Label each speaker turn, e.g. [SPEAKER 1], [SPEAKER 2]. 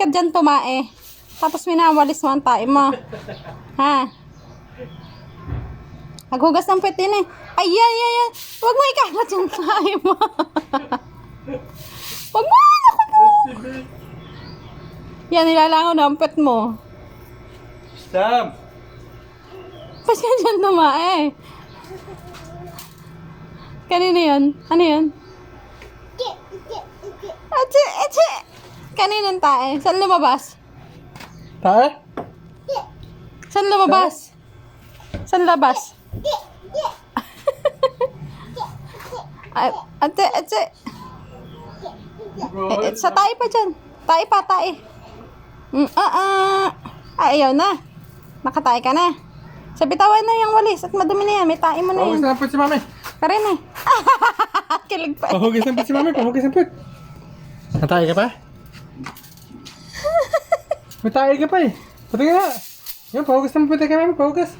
[SPEAKER 1] ka dyan tumae? Tapos minawalis mo ang tae mo. Ha? Naghugas ng puwet din eh. Ay, ay. Huwag mo ikalat yung tae mo. Huwag mo, naku po. Yan, nilalangaw na ang puwet mo.
[SPEAKER 2] Stop!
[SPEAKER 1] Ba't ka dyan tumae? Kanino yun? Ano yun? Ache! Kaninong tae? Saan lumabas?
[SPEAKER 2] Tae?
[SPEAKER 1] Saan lumabas? Saan labas? Ate. Sa tae pa dyan. Tae pa. Ayaw na. Nakatae ka na. Sa bitawan na yung walis at madumi na yan. May tae mo na
[SPEAKER 2] Pahugis
[SPEAKER 1] yan.
[SPEAKER 2] na po si mami.
[SPEAKER 1] Karin eh. Kilig pa.
[SPEAKER 2] Pahugis na po si mami. Pahugis na po. Natay ka pa? May tae ka pa eh. Pati nga. Yan, pahugis na po tayo kay mami. Pahugis.